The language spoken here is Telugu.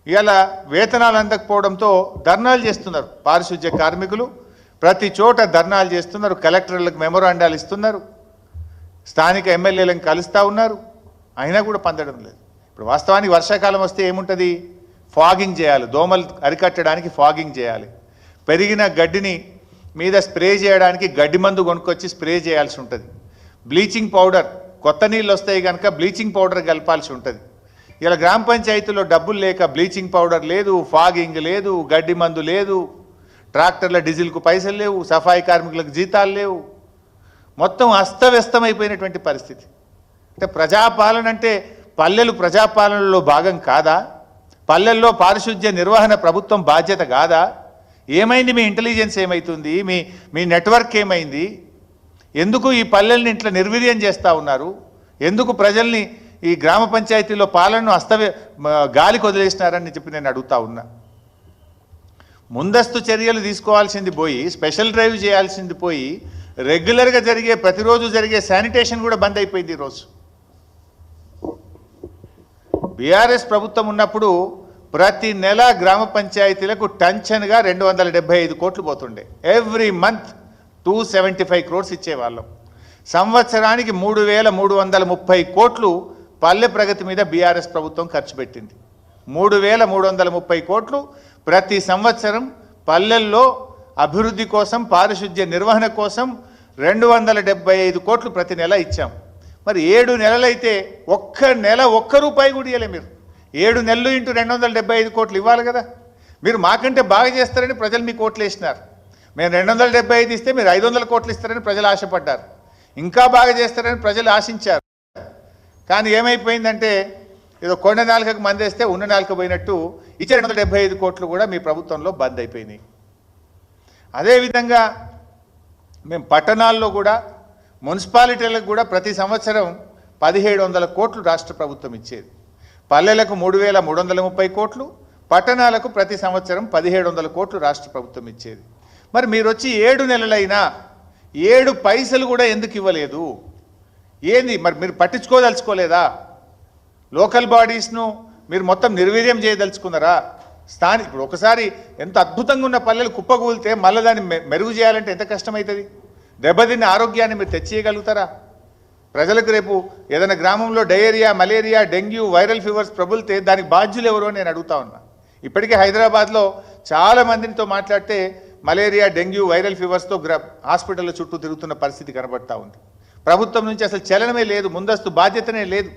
ఇలా వేతనాలు అందకపోవడంతో ధర్నాలు చేస్తున్నారు పారిశుధ్య కార్మికులు. ప్రతి చోట ధర్నాలు చేస్తున్నారు, కలెక్టర్లకు మెమోరాండాలు ఇస్తున్నారు, స్థానిక ఎమ్మెల్యేలను కలుస్తూ ఉన్నారు, అయినా కూడా పొందడం లేదు. ఇప్పుడు వాస్తవానికి వర్షాకాలం వస్తే ఏముంటుంది, ఫాగింగ్ చేయాలి, దోమలు అరికట్టడానికి ఫాగింగ్ చేయాలి. పెరిగిన గడ్డిని మీద స్ప్రే చేయడానికి గడ్డి మందు కొనుక్కొచ్చి స్ప్రే చేయాల్సి ఉంటుంది. బ్లీచింగ్ పౌడర్, కొత్త నీళ్ళు వస్తాయి కనుక బ్లీచింగ్ పౌడర్ కలపాల్సి ఉంటుంది. ఇలా గ్రామ పంచాయతీలో డబ్బులు లేక బ్లీచింగ్ పౌడర్ లేదు, ఫాగింగ్ లేదు, గడ్డి మందు లేదు, ట్రాక్టర్ల డీజిల్కు పైసలు లేవు, సఫాయి కార్మికులకు జీతాలు లేవు, మొత్తం అస్తవ్యస్తమైపోయినటువంటి పరిస్థితి. అంటే ప్రజాపాలన అంటే పల్లెలు ప్రజాపాలనలో భాగం కాదా? పల్లెల్లో పారిశుధ్య నిర్వహణ ప్రభుత్వం బాధ్యత కాదా? ఏమైంది? మీ ఇంటెలిజెన్స్ ఏమవుతుంది? మీ నెట్వర్క్ ఏమైంది? ఎందుకు ఈ పల్లెల్ని ఇట్లా నిర్వీర్యం చేస్తూ ఉన్నారు? ఎందుకు ప్రజల్ని ఈ గ్రామ పంచాయతీలో పాలనను గాలికి వదిలేసినారని చెప్పి నేను అడుగుతా ఉన్నా. ముందస్తు చర్యలు తీసుకోవాల్సింది పోయి, స్పెషల్ డ్రైవ్ చేయాల్సింది పోయి, రెగ్యులర్గా జరిగే ప్రతిరోజు జరిగే శానిటేషన్ కూడా బంద్ అయిపోయింది ఈరోజు. బీఆర్ఎస్ ప్రభుత్వం ఉన్నప్పుడు ప్రతి నెల గ్రామ పంచాయతీలకు టెన్షన్గా 275 కోట్లు పోతుండే. Every month 275 crores ఇచ్చేవాళ్ళం. సంవత్సరానికి 3,330 కోట్లు పల్లె ప్రగతి మీద బీఆర్ఎస్ ప్రభుత్వం ఖర్చు పెట్టింది. 3,330 కోట్లు ప్రతి సంవత్సరం పల్లెల్లో అభివృద్ధి కోసం, పారిశుధ్య నిర్వహణ కోసం 275 కోట్లు ప్రతి నెల ఇచ్చాం. మరి 7 నెలలైతే ఒక్క నెల ₹1 కూడా ఇవ్వలే. మీరు 7 నెలలు ఇంటూ 275 కోట్లు ఇవ్వాలి కదా. మీరు మాకంటే బాగా చేస్తారని ప్రజలు మీకు కోట్లు వేసినారు. మేము 275 ఇస్తే మీరు 500 కోట్లు ఇస్తారని ప్రజలు ఆశపడ్డారు. ఇంకా బాగా చేస్తారని ప్రజలు ఆశించారు. కానీ ఏమైపోయిందంటే ఏదో కొండ నాలుకకు మందేస్తే ఉన్న నాలుక పోయినట్టు ఇచ్చే 275 కోట్లు కూడా మీ ప్రభుత్వంలో బంద్ అయిపోయినాయి. అదేవిధంగా మేము పట్టణాల్లో కూడా, మున్సిపాలిటీలకు కూడా ప్రతి సంవత్సరం 1,700 కోట్లు రాష్ట్ర ప్రభుత్వం ఇచ్చేది. పల్లెలకు 3,330 కోట్లు, పట్టణాలకు ప్రతి సంవత్సరం 1,700 కోట్లు రాష్ట్ర ప్రభుత్వం ఇచ్చేది. మరి మీరు వచ్చి 7 నెలలైనా 7 పైసలు కూడా ఎందుకు ఇవ్వలేదు? ఏంది మరి? మీరు పట్టించుకోదలుచుకోలేదా? లోకల్ బాడీస్ను మీరు మొత్తం నిర్వీర్యం చేయదలుచుకున్నారా? ఇప్పుడు ఒకసారి ఎంత అద్భుతంగా ఉన్న పల్లెలు కుప్పకూలితే మళ్ళీ దాన్ని మెరుగు చేయాలంటే ఎంత కష్టమవుతుంది? దెబ్బతిన్న ఆరోగ్యాన్ని మీరు తెచ్చేయగలుగుతారా? ప్రజలకు రేపు ఏదైనా గ్రామంలో diarrhoea, malaria, dengue, viral fevers ప్రబులితే దానికి బాధ్యులు ఎవరు అని నేను అడుగుతా ఉన్నా. ఇప్పటికే హైదరాబాద్లో చాలా మందితో మాట్లాడితే మలేరియా, డెంగ్యూ, వైరల్ ఫీవర్స్తో హాస్పిటల్ చుట్టూ తిరుగుతున్న పరిస్థితి కనబడతా ఉంది. ప్రభుత్వం నుంచి అసలు చలనమే లేదు, ముందస్తు బాధ్యతనే లేదు.